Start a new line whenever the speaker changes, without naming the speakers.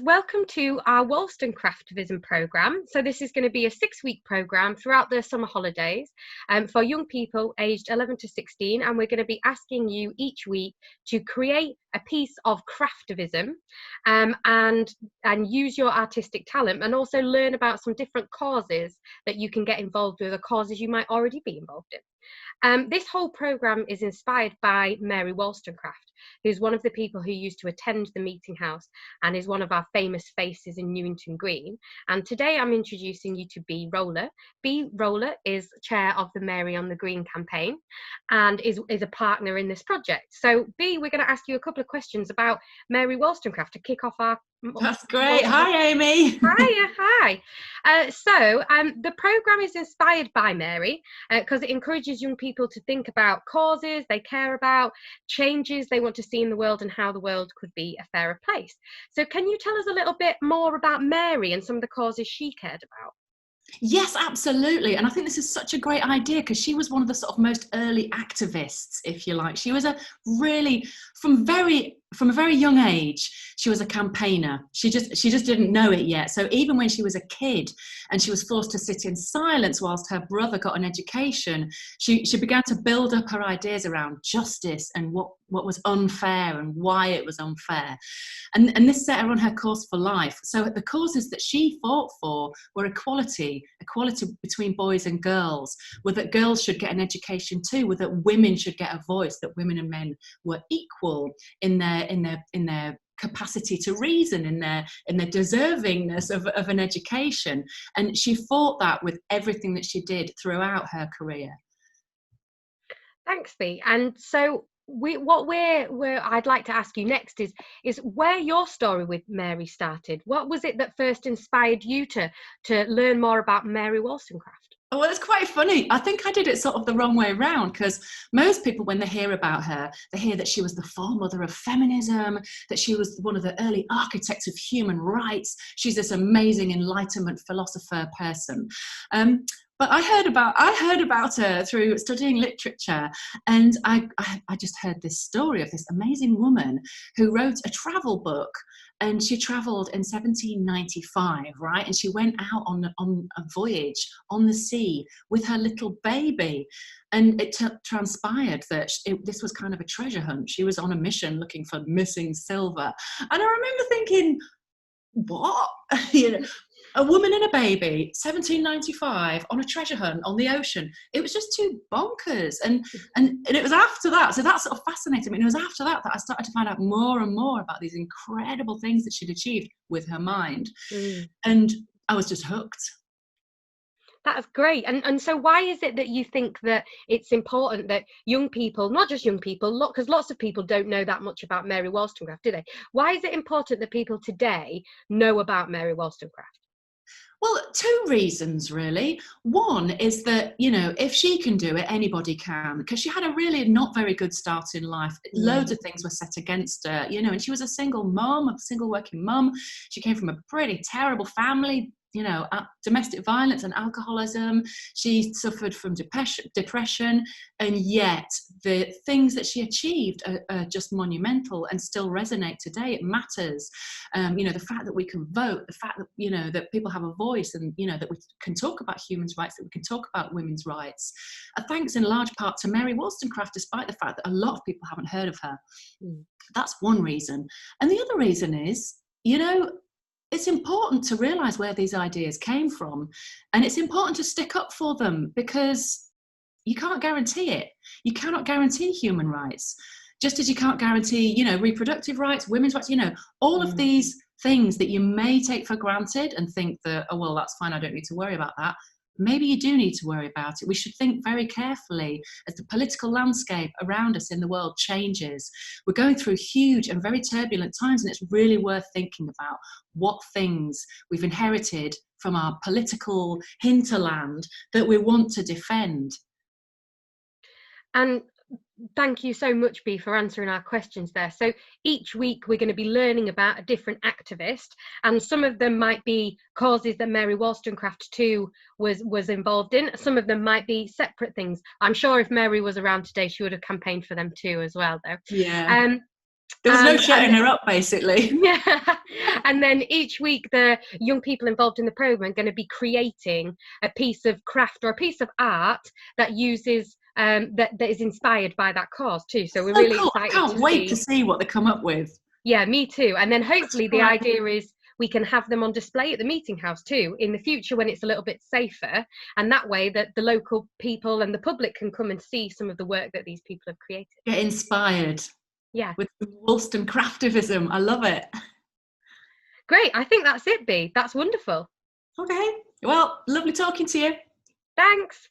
Welcome to our Wollstonecraftivism programme. So this is going to be a 6-week programme throughout the summer holidays for young people aged 11 to 16, and we're going to be asking you each week to create a piece of craftivism and use your artistic talent, and also learn about some different causes that you can get involved with, or causes you might already be involved in. This whole programme is inspired by Mary Wollstonecraft, who's one of the people who used to attend the meeting house and is one of our famous faces in Newington Green. And today I'm introducing you to Bee Rowlatt. Bee Rowlatt is chair of the Mary on the Green campaign and is a partner in this project. So Bee, we're going to ask you a couple of questions about Mary Wollstonecraft to kick off our...
That's great. Hi, Amy.
Hi. The programme is inspired by Mary because it encourages young people to think about causes they care about, changes they want to see in the world, and how the world could be a fairer place. So can you tell us a little bit more about Mary and some of the causes she cared about?
Yes, absolutely. And I think this is such a great idea because she was one of the sort of most early activists, if you like. She was from a very young age, she was a campaigner. She just didn't know it yet. So even when she was a kid and she was forced to sit in silence whilst her brother got an education, she began to build up her ideas around justice and what was unfair and why it was unfair. And this set her on her course for life. So the causes that she fought for were equality between boys and girls, were that girls should get an education too, were that women should get a voice, that women and men were equal in their capacity to reason, in their deservingness of an education. And she fought that with everything that she did throughout her career.
Thanks, Bea. And so I'd like to ask you next is where your story with Mary started. What was it that first inspired you to learn more about Mary Wollstonecraft?
Oh, well, it's quite funny. I think I did it sort of the wrong way around, because most people, when they hear about her, they hear that she was the foremother of feminism, that she was one of the early architects of human rights. She's this amazing Enlightenment philosopher person. But I heard about her through studying literature, and I just heard this story of this amazing woman who wrote a travel book, and she travelled in 1795, right? And she went out on a voyage on the sea with her little baby, and it transpired that this was kind of a treasure hunt. She was on a mission looking for missing silver, and I remember thinking, what? A woman and a baby, 1795, on a treasure hunt on the ocean. It was just too bonkers. And it was after that, so that sort of fascinated me. And it was after that I started to find out more and more about these incredible things that she'd achieved with her mind. And I was just hooked.
That's great. And so why is it that you think that it's important that young people, not just young people, because lots of people don't know that much about Mary Wollstonecraft, do they? Why is it important that people today know about Mary Wollstonecraft?
Well, 2 reasons, really. One is that, if she can do it, anybody can, because she had a really not very good start in life. Loads of things were set against her, and she was a single working mum. She came from a pretty terrible family, domestic violence and alcoholism. She suffered from depression, and yet the things that she achieved are just monumental and still resonate today. It matters. The fact that we can vote, the fact that, that people have a voice, and, that we can talk about human rights, that we can talk about women's rights, thanks in large part to Mary Wollstonecraft, despite the fact that a lot of people haven't heard of her. That's one reason. And the other reason is, it's important to realise where these ideas came from, and it's important to stick up for them, because you can't guarantee it. You cannot guarantee human rights, just as you can't guarantee, reproductive rights, women's rights, all of these things that you may take for granted and think that, oh, well, that's fine, I don't need to worry about that. Maybe you do need to worry about it. We should think very carefully as the political landscape around us in the world changes. We're going through huge and very turbulent times, and it's really worth thinking about what things we've inherited from our political hinterland that we want to defend.
And thank you so much, Bea, for answering our questions there. So each week we're going to be learning about a different activist, and some of them might be causes that Mary Wollstonecraft too was involved in. Some of them might be separate things. I'm sure if Mary was around today, she would have campaigned for them too as well, though.
Yeah. There was no shutting her up, basically.
Yeah, and then each week the young people involved in the program are going to be creating a piece of craft or a piece of art that uses that is inspired by that cause too. So we're
So
really
cool. I
excited
can't
to
wait
see.
to see what they come up with.
Yeah, me too. And then
That's
hopefully the
great.
idea is we can have them on display at the meeting house too in the future when it's a little bit safer, and that way that the local people and the public can come and see some of the work that these people have created.
Get inspired
Yeah,
with Wollstonecraftivism. I love it.
great. I think that's it, Bee. That's wonderful.
Okay. Well, lovely talking to you.
Thanks.